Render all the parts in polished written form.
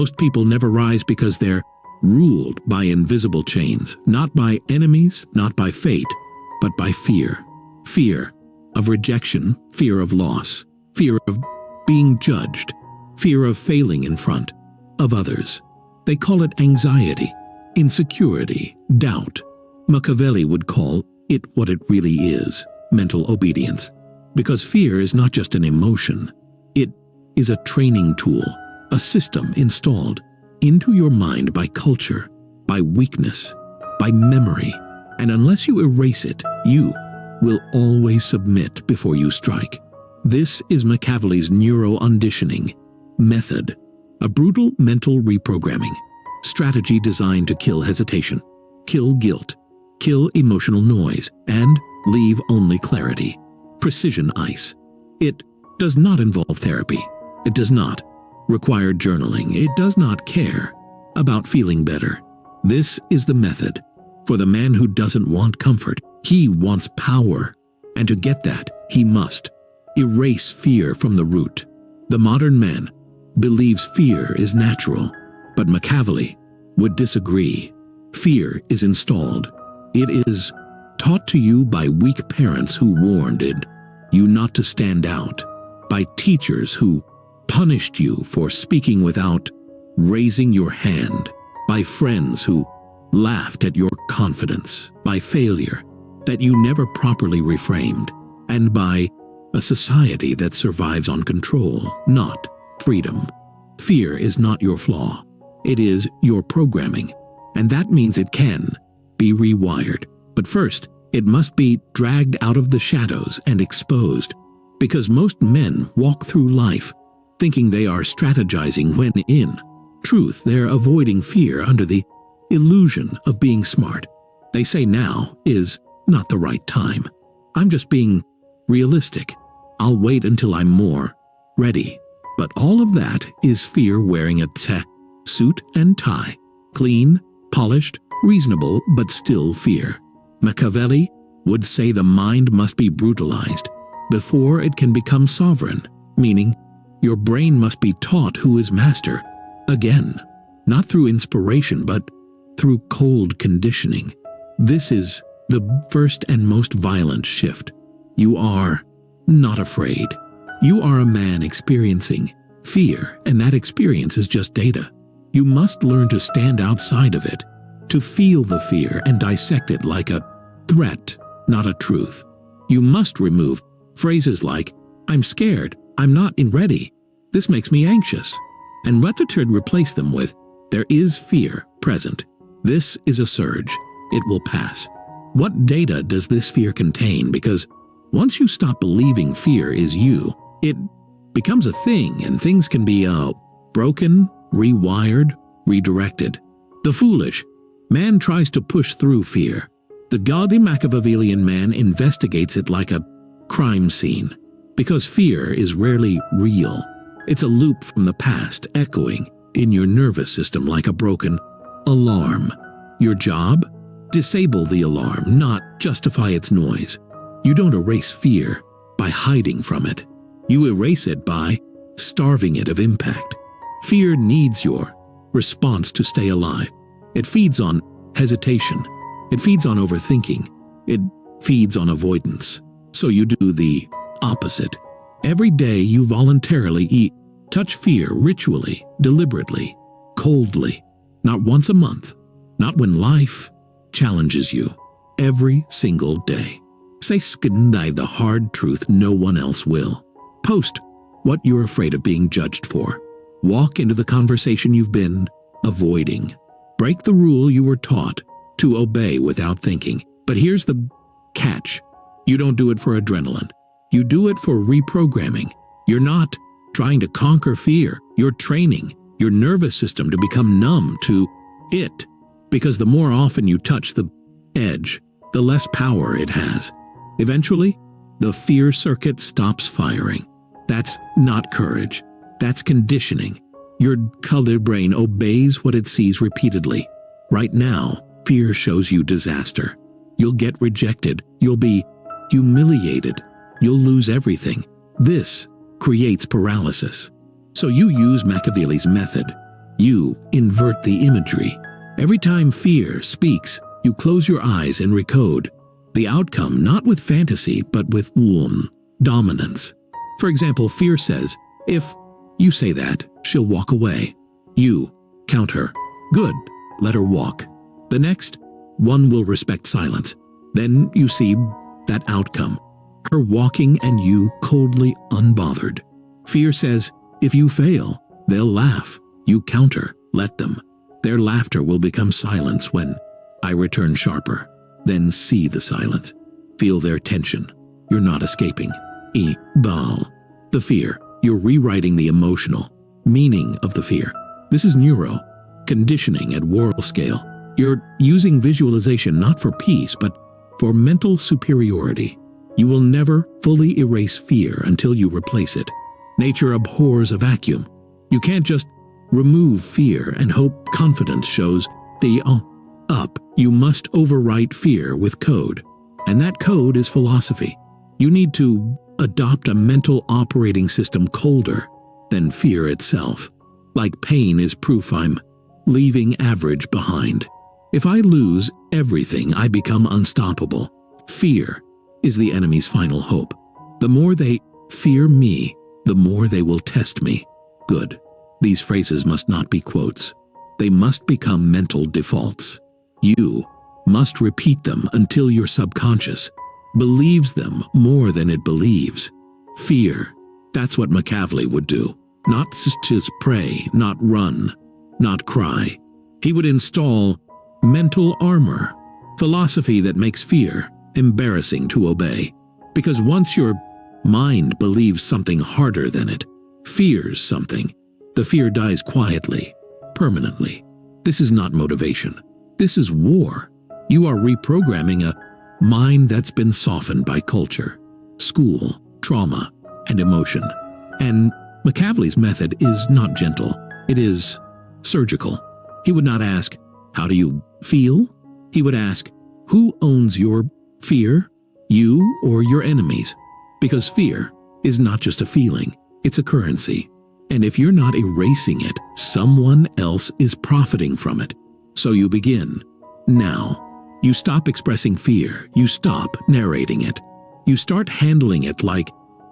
Most people never rise because they're ruled by invisible chains, not by enemies, not by fate, but by fear. Fear of rejection, fear of loss, fear of being judged, fear of failing in front of others. They call it anxiety, insecurity, doubt. Machiavelli would call it what it really is, mental obedience. Because fear is not just an emotion, it is a training tool, a system installed into your mind by culture, by weakness, by memory. And unless you erase it, you will always submit before you strike. This is Machiavelli's neuro-unditioning method, a brutal mental reprogramming strategy designed to kill hesitation, kill guilt, kill emotional noise, and leave only clarity. Precision ice. It does not involve therapy. It does not require journaling. It does not care about feeling better. This is the method for the man who doesn't want comfort. He wants power. And to get that, he must erase fear from the root. The modern man believes fear is natural, but Machiavelli would disagree. Fear is installed. It is taught to you by weak parents who warned you not to stand out, by teachers who punished you for speaking without raising your hand, by friends who laughed at your confidence, by failure that you never properly reframed, and by a society that survives on control, not freedom. Fear is not your flaw. It is your programming, and that means it can be rewired. But first, it must be dragged out of the shadows and exposed, because most men walk through life thinking they are strategizing when in truth they're avoiding fear under the illusion of being smart. They say now is not the right time. I'm just being realistic. I'll wait until I'm more ready. But all of that is fear wearing a suit and tie, clean, polished, reasonable, but still fear. Machiavelli would say the mind must be brutalized before it can become sovereign, meaning your brain must be taught who is master, again, not through inspiration, but through cold conditioning. This is the first and most violent shift. You are not afraid. You are a man experiencing fear, and that experience is just data. You must learn to stand outside of it, to feel the fear and dissect it like a threat, not a truth. You must remove phrases like, "I'm scared, I'm not ready, this makes me anxious," and rather to replace them with, "There is fear present. This is a surge. It will pass." What data does this fear contain? Because once you stop believing fear is you, it becomes a thing, and things can be broken, rewired, redirected. The foolish man tries to push through fear. The godly Machiavellian man investigates it like a crime scene, because fear is rarely real. It's a loop from the past echoing in your nervous system like a broken alarm. Your job? Disable the alarm, not justify its noise. You don't erase fear by hiding from it. You erase it by starving it of impact. Fear needs your response to stay alive. It feeds on hesitation. It feeds on overthinking. It feeds on avoidance. So you do the opposite. Every day you voluntarily touch fear ritually, deliberately, coldly. Not once a month. Not when life challenges you. Every single day. Say the hard truth no one else will. Post what you're afraid of being judged for. Walk into the conversation you've been avoiding. Break the rule you were taught to obey without thinking. But here's the catch. You don't do it for adrenaline. You do it for reprogramming. You're not trying to conquer fear. You're training your nervous system to become numb to it. Because the more often you touch the edge, the less power it has. Eventually, the fear circuit stops firing. That's not courage. That's conditioning. Your colored brain obeys what it sees repeatedly. Right now, fear shows you disaster. You'll get rejected. You'll be humiliated. You'll lose everything. This creates paralysis. So you use Machiavelli's method. You invert the imagery. Every time fear speaks, you close your eyes and recode. The outcome not with fantasy, but with dominance. For example, fear says, if you say that, she'll walk away. You counter, good, let her walk. The next, one will respect silence. Then you see that outcome, her walking and you coldly unbothered. Fear says, if you fail, they'll laugh. You counter, let them. Their laughter will become silence when I return sharper. Then see the silence. Feel their tension. You're not escaping. The fear. You're rewriting the emotional meaning of the fear. This is conditioning at world scale. You're using visualization not for peace, but for mental superiority. You will never fully erase fear until you replace it. Nature abhors a vacuum. You can't just remove fear and hope confidence shows the up. You must overwrite fear with code. And that code is philosophy. You need to adopt a mental operating system colder than fear itself. Like pain is proof I'm leaving average behind. If I lose everything, I become unstoppable. Fear is the enemy's final hope. The more they fear me, the more they will test me. Good. These phrases must not be quotes. They must become mental defaults. You must repeat them until your subconscious believes them more than it believes. Fear. That's what Machiavelli would do. Not just pray, not run, not cry. He would install mental armor, philosophy that makes fear embarrassing to obey. Because once your mind believes something harder than it, fears something, the fear dies quietly, permanently. This is not motivation. This is war. You are reprogramming a mind that's been softened by culture, school, trauma, and emotion. And Machiavelli's method is not gentle. It is surgical. He would not ask, how do you feel? He would ask, who owns your fear, you or your enemies? Because fear is not just a feeling, it's a currency. And if you're not erasing it, someone else is profiting from it. So you begin now. You stop expressing fear. You stop narrating it. You start handling it like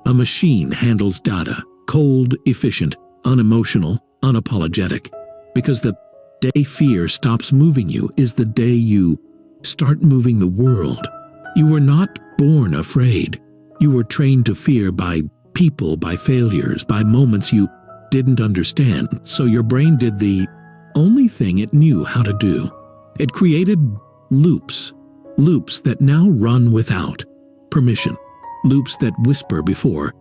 a machine handles data, cold, efficient, unemotional, unapologetic. Because the day fear stops moving you is the day you start moving the world. You were not born afraid. You were trained to fear by people, by failures, by moments you didn't understand. So your brain did the only thing it knew how to do. It created loops that now run without permission, loops that whisper before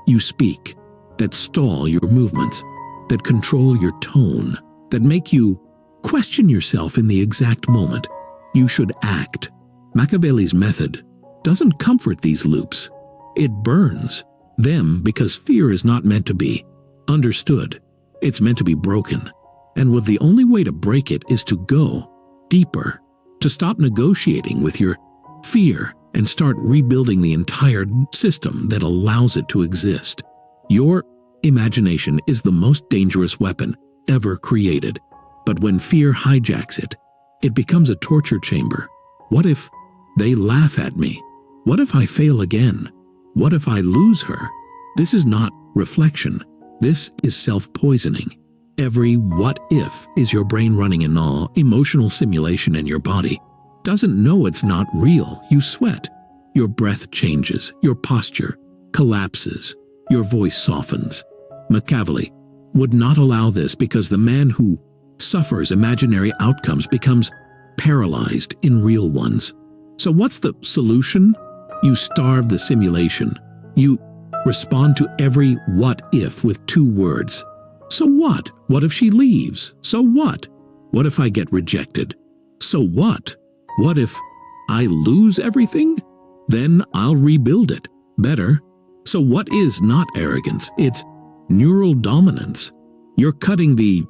you speak, that stall your movements, that control your tone, that make you question yourself in the exact moment you should act. Machiavelli's method doesn't comfort these loops. It burns them because fear is not meant to be understood. It's meant to be broken. And the only way to break it is to go deeper, to stop negotiating with your fear and start rebuilding the entire system that allows it to exist. Your imagination is the most dangerous weapon ever created. But when fear hijacks it, it becomes a torture chamber. What if they laugh at me? What if I fail again? What if I lose her? This is not reflection. This is self-poisoning. Every what if is your brain running an emotional simulation, and your body doesn't know it's not real. You sweat. Your breath changes. Your posture collapses. Your voice softens. Machiavelli would not allow this because the man who suffers imaginary outcomes becomes paralyzed in real ones. So what's the solution? You starve the simulation. You respond to every what if with 2 words. So what? What if she leaves? So what? What if I get rejected? So what? What if I lose everything? Then I'll rebuild it. Better. So what is not arrogance? It's neural dominance. You're cutting the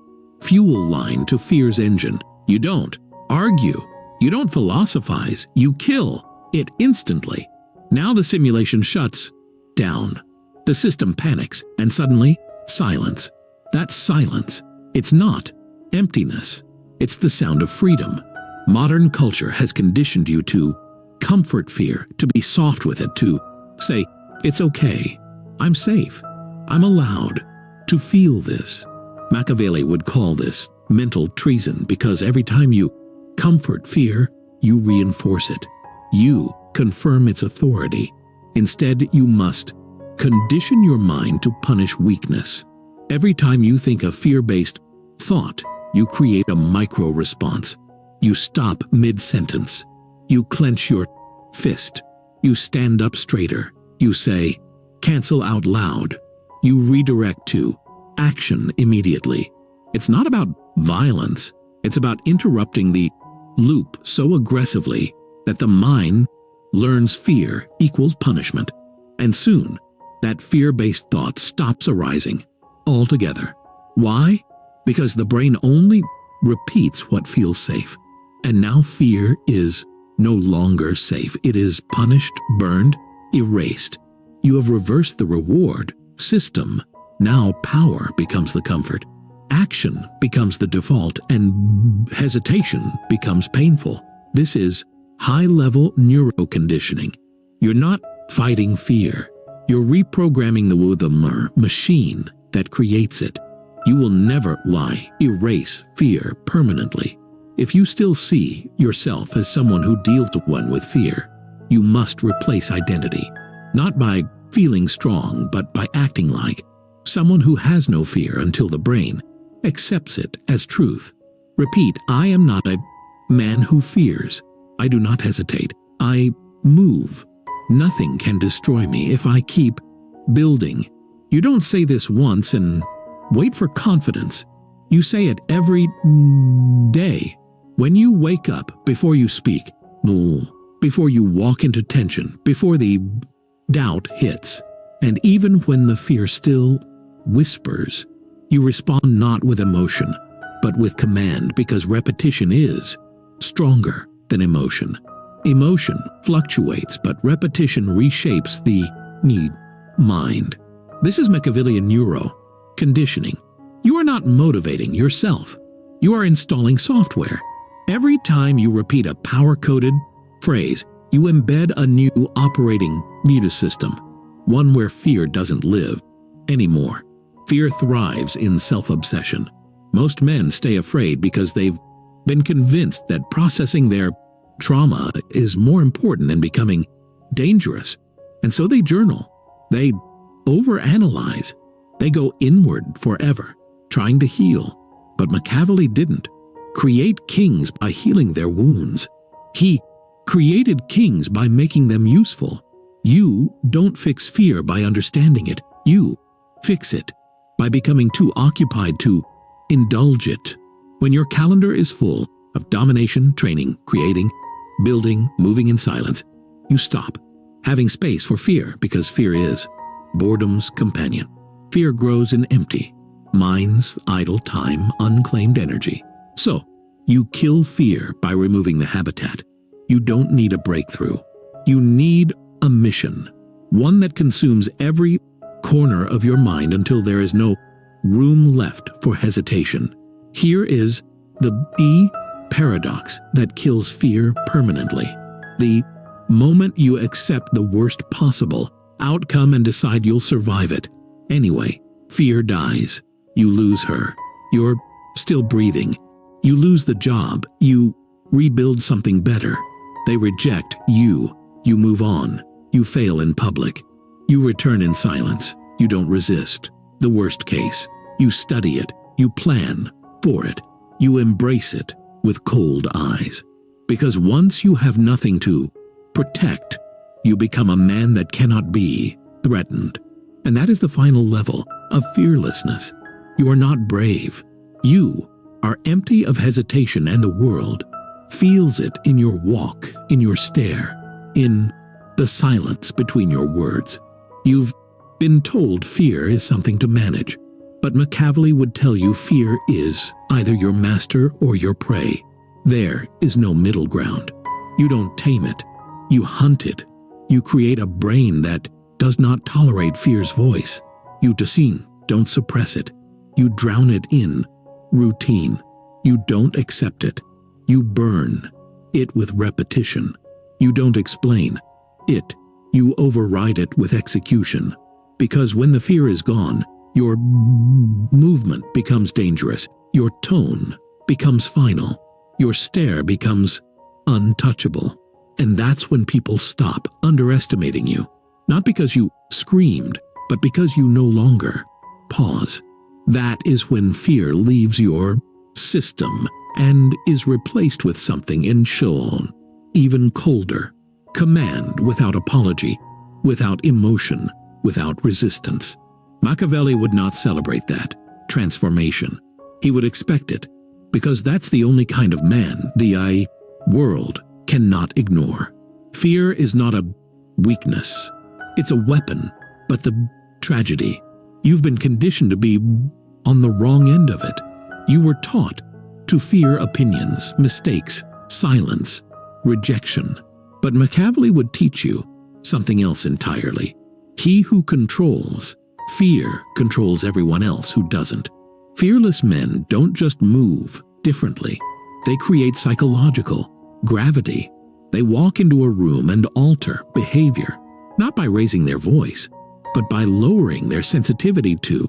fuel line to fear's engine. You don't argue. You don't philosophize. You kill it instantly. Now the simulation shuts down. The system panics, and suddenly, silence. That silence It's not emptiness. It's the sound of freedom. Modern culture has conditioned you to comfort fear, to be soft with it, to say, it's okay, I'm safe, I'm allowed to feel this. Machiavelli would call this mental treason because every time you comfort fear, you reinforce it. You confirm its authority. Instead, you must condition your mind to punish weakness. Every time you think a fear-based thought, you create a micro-response. You stop mid-sentence. You clench your fist. You stand up straighter. You say, cancel out loud. You redirect to action immediately. It's not about violence. It's about interrupting the loop so aggressively that the mind learns fear equals punishment. And soon, that fear-based thought stops arising altogether. Why? Because the brain only repeats what feels safe. And now fear is no longer safe. It is punished, burned, erased. You have reversed the reward system. Now power becomes the comfort. Action becomes the default, and hesitation becomes painful. This is high-level neuroconditioning. You're not fighting fear. You're reprogramming the machine that creates it. You will never erase fear permanently. If you still see yourself as someone who deals with fear, you must replace identity, not by feeling strong, but by acting like someone who has no fear until the brain accepts it as truth. Repeat, I am not a man who fears. I do not hesitate. I move. Nothing can destroy me if I keep building. You don't say this once and wait for confidence. You say it every day. When you wake up, before you speak, before you walk into tension, before the doubt hits, and even when the fear still whispers, you respond not with emotion, but with command, because repetition is stronger than emotion. Emotion fluctuates, but repetition reshapes the mind. This is Machiavellian neuro-conditioning. You are not motivating yourself. You are installing software. Every time you repeat a power-coded phrase, you embed a new operating system, one where fear doesn't live anymore. Fear thrives in self-obsession. Most men stay afraid because they've been convinced that processing their trauma is more important than becoming dangerous. And so they journal. They overanalyze. They go inward forever, trying to heal. But Machiavelli didn't create kings by healing their wounds. He created kings by making them useful. You don't fix fear by understanding it. You fix it by becoming too occupied to indulge it. When your calendar is full of domination, training, creating, building, moving in silence, you stop having space for fear, because fear is boredom's companion. Fear grows in empty minds, idle time, unclaimed energy. So, you kill fear by removing the habitat. You don't need a breakthrough. You need a mission, one that consumes every corner of your mind until there is no room left for hesitation. Here is the paradox that kills fear permanently. The moment you accept the worst possible outcome and decide you'll survive it anyway, fear dies. You lose her. You're still breathing. You lose the job. You rebuild something better. They reject you. You move on. You fail in public. You return in silence. You don't resist the worst case. You study it. You plan for it. You embrace it with cold eyes. Because once you have nothing to protect, you become a man that cannot be threatened. And that is the final level of fearlessness. You are not brave. You are empty of hesitation, and the world feels it in your walk, in your stare, in the silence between your words. You've been told fear is something to manage, but Machiavelli would tell you fear is either your master or your prey. There is no middle ground. You don't tame it. You hunt it. You create a brain that does not tolerate fear's voice. You don't suppress it. You drown it in routine. You don't accept it. You burn it with repetition. You don't explain it. You override it with execution. Because when the fear is gone, your movement becomes dangerous. Your tone becomes final. Your stare becomes untouchable. And that's when people stop underestimating you. Not because you screamed, but because you no longer pause. That is when fear leaves your system and is replaced with something in shown, even colder. Command without apology, without emotion, without resistance. Machiavelli would not celebrate that transformation. He would expect it, because that's the only kind of man the world cannot ignore. Fear is not a weakness. It's a weapon, but the tragedy, you've been conditioned to be on the wrong end of it. You were taught to fear opinions, mistakes, silence, rejection. But Machiavelli would teach you something else entirely. He who controls fear controls everyone else who doesn't. Fearless men don't just move differently. They create psychological gravity. They walk into a room and alter behavior, not by raising their voice, but by lowering their sensitivity to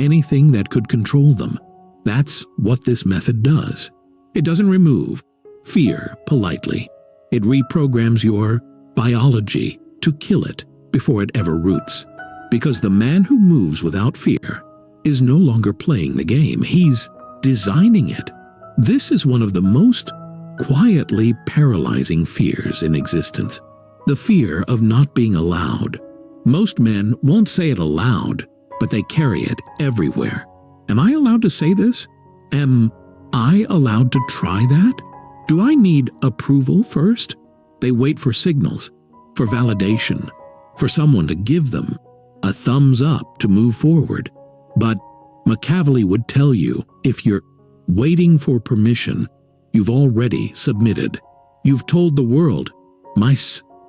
anything that could control them. That's what this method does. It doesn't remove fear politely. It reprograms your biology to kill it before it ever roots. Because the man who moves without fear is no longer playing the game. He's designing it. This is one of the most quietly paralyzing fears in existence. The fear of not being allowed. Most men won't say it aloud, but they carry it everywhere. Am I allowed to say this? Am I allowed to try that? Do I need approval first? They wait for signals, for validation, for someone to give them a thumbs up to move forward. But Machiavelli would tell you, if you're waiting for permission, you've already submitted. You've told the world, my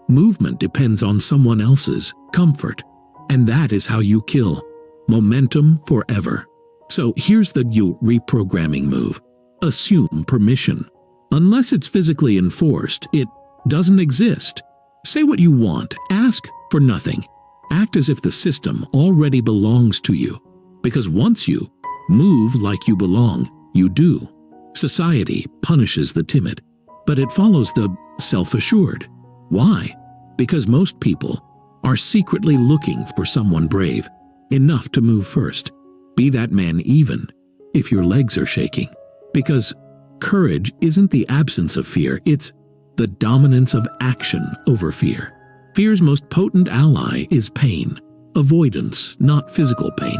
movement depends on someone else's comfort. And that is how you kill momentum forever. So here's the reprogramming move. Assume permission. Unless it's physically enforced, it doesn't exist. Say what you want. Ask for nothing. Act as if the system already belongs to you. Because once you move like you belong, you do. Society punishes the timid, but it follows the self-assured. Why? Because most people are secretly looking for someone brave, enough to move first. Be that man even if your legs are shaking. Because courage isn't the absence of fear, it's the dominance of action over fear. Fear's most potent ally is pain. Avoidance, not physical pain.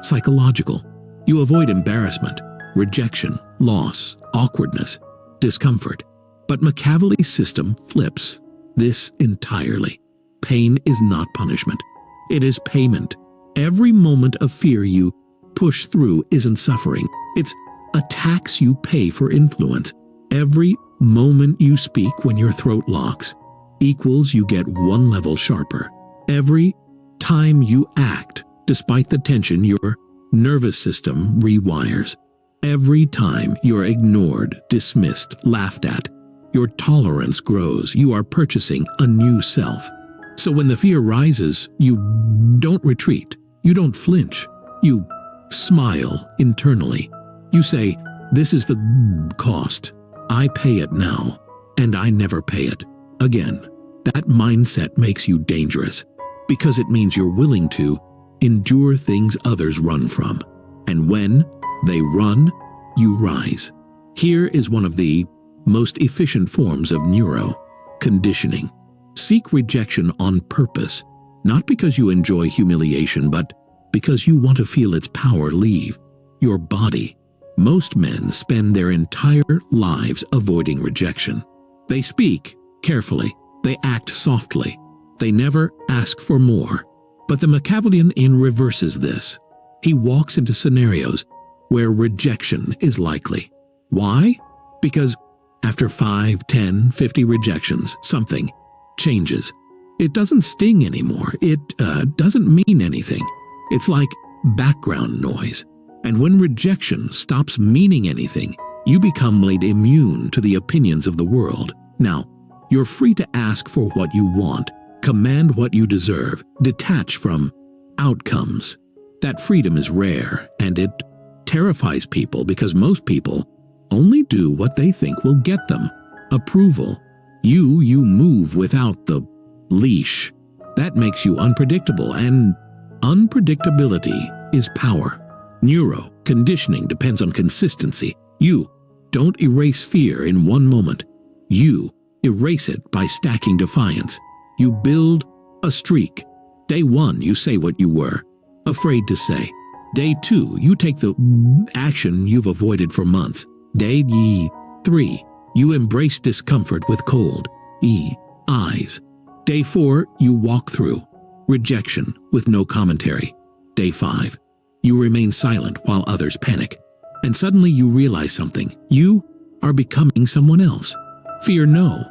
Psychological. You avoid embarrassment, rejection, loss, awkwardness, discomfort. But Machiavelli's system flips this entirely. Pain is not punishment. It is payment. Every moment of fear you push through isn't suffering. It's a tax you pay for influence. Every moment you speak when your throat locks equals you get one level sharper. Every time you act, despite the tension, your nervous system rewires. Every time you're ignored, dismissed, laughed at, your tolerance grows. You are purchasing a new self. So when the fear rises, you don't retreat. You don't flinch. You smile internally. You say, this is the cost. I pay it now, and I never pay it again. That mindset makes you dangerous because it means you're willing to endure things others run from. And when they run, you rise. Here is one of the most efficient forms of neuro-conditioning. Seek rejection on purpose, not because you enjoy humiliation, but because you want to feel its power leave your body. Most men spend their entire lives avoiding rejection. They speak carefully. They act softly. They never ask for more. But the Machiavellian reverses this. He walks into scenarios where rejection is likely. Why? Because after 5, 10, 50 rejections, something changes. It doesn't sting anymore. It doesn't mean anything. It's like background noise. And when rejection stops meaning anything, you become made immune to the opinions of the world. Now, you're free to ask for what you want, command what you deserve, detach from outcomes. That freedom is rare, and it terrifies people because most people only do what they think will get them approval. You move without the leash. That makes you unpredictable, and unpredictability is power. Neuro conditioning depends on consistency. You don't erase fear in one moment. You erase it by stacking defiance. You build a streak. Day 1, you say what you were afraid to say. Day 2, you take the action you've avoided for months. Day 3, you embrace discomfort with cold eyes. Day 4, you walk through rejection with no commentary. Day 5, you remain silent while others panic. And suddenly you realize something. You are becoming someone else. Fear no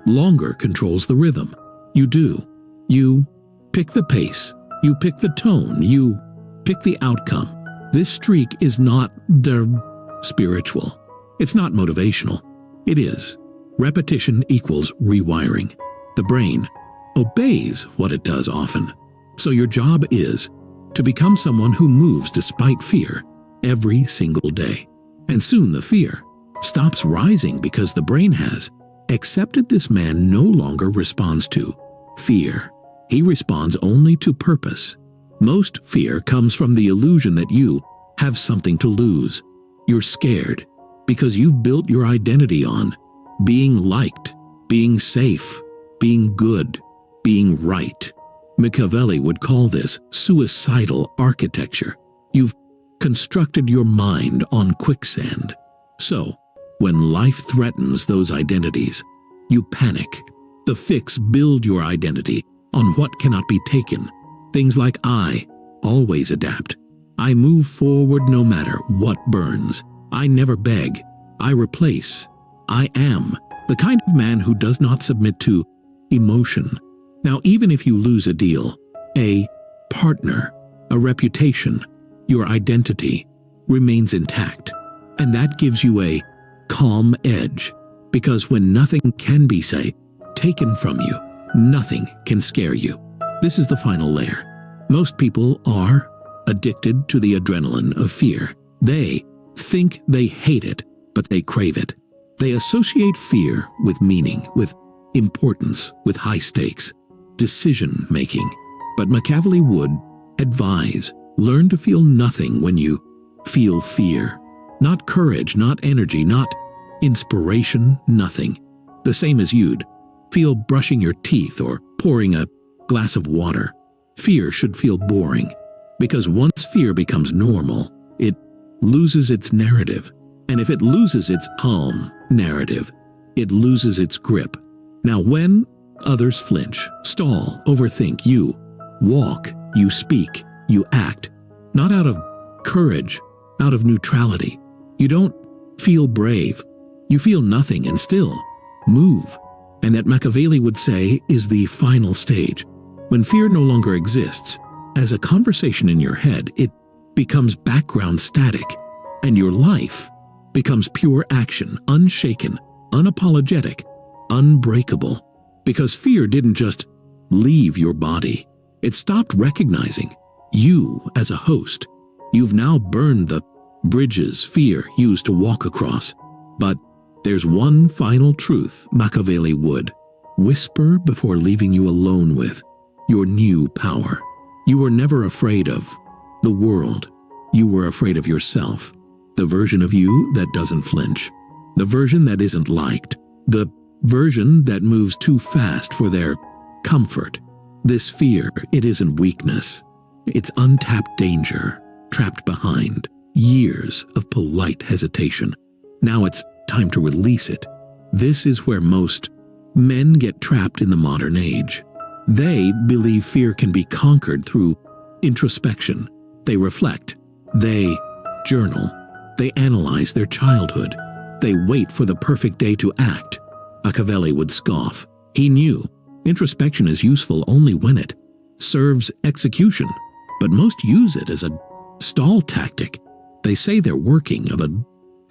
longer controls the rhythm. You do. You pick the pace. You pick the tone. You pick the outcome. This streak is not spiritual. It's not motivational. It is. Repetition equals rewiring. The brain obeys what it does often. So your job is to become someone who moves despite fear every single day. And soon the fear stops rising because the brain has accepted this man no longer responds to fear. He responds only to purpose. Most fear comes from the illusion that you have something to lose. You're scared because you've built your identity on being liked, being safe, being good, being right. Machiavelli would call this suicidal architecture. You've constructed your mind on quicksand. So, when life threatens those identities, you panic. The fix build your identity on what cannot be taken. Things like I always adapt. I move forward no matter what burns. I never beg. I replace. I am the kind of man who does not submit to emotion. Now, even if you lose a deal, a partner, a reputation, your identity remains intact. And that gives you a calm edge, because when nothing can be, taken from you, nothing can scare you. This is the final layer. Most people are addicted to the adrenaline of fear. They think they hate it, but they crave it. They associate fear with meaning, with importance, with high stakes, decision-making. But Machiavelli would advise, learn to feel nothing when you feel fear. Not courage, not energy, not inspiration, nothing. The same as you'd feel brushing your teeth or pouring a glass of water. Fear should feel boring, because once fear becomes normal, it loses its narrative. And if it loses its calm narrative, it loses its grip. Now, when others flinch, stall, overthink, you walk, you speak, you act, not out of courage, out of neutrality. You don't feel brave. You feel nothing and still move. And that Machiavelli would say is the final stage. When fear no longer exists, as a conversation in your head, it becomes background static, and your life becomes pure action, unshaken, unapologetic, unbreakable. Because fear didn't just leave your body. It stopped recognizing you as a host. You've now burned the bridges fear used to walk across. But there's one final truth Machiavelli would whisper before leaving you alone with: your new power. You were never afraid of the world. You were afraid of yourself. The version of you that doesn't flinch. The version that isn't liked. The version that moves too fast for their comfort. This fear, it isn't weakness. It's untapped danger, trapped behind years of polite hesitation. Now it's time to release it. This is where most men get trapped in the modern age. They believe fear can be conquered through introspection. They reflect. They journal. They analyze their childhood. They wait for the perfect day to act. Machiavelli would scoff. He knew introspection is useful only when it serves execution, but most use it as a stall tactic. They say they're working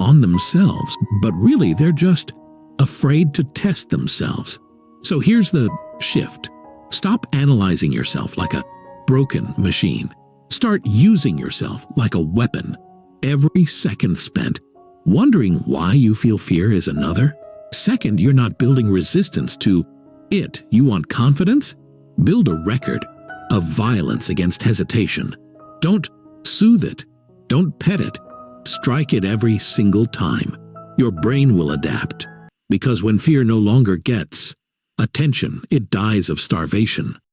on themselves, but really they're just afraid to test themselves. So here's the shift. Stop analyzing yourself like a broken machine. Start using yourself like a weapon. Every second spent wondering why you feel fear is another. Second, you're not building resistance to it. You want confidence? Build a record of violence against hesitation. Don't soothe it. Don't pet it. Strike it every single time. Your brain will adapt. Because when fear no longer gets attention, it dies of starvation.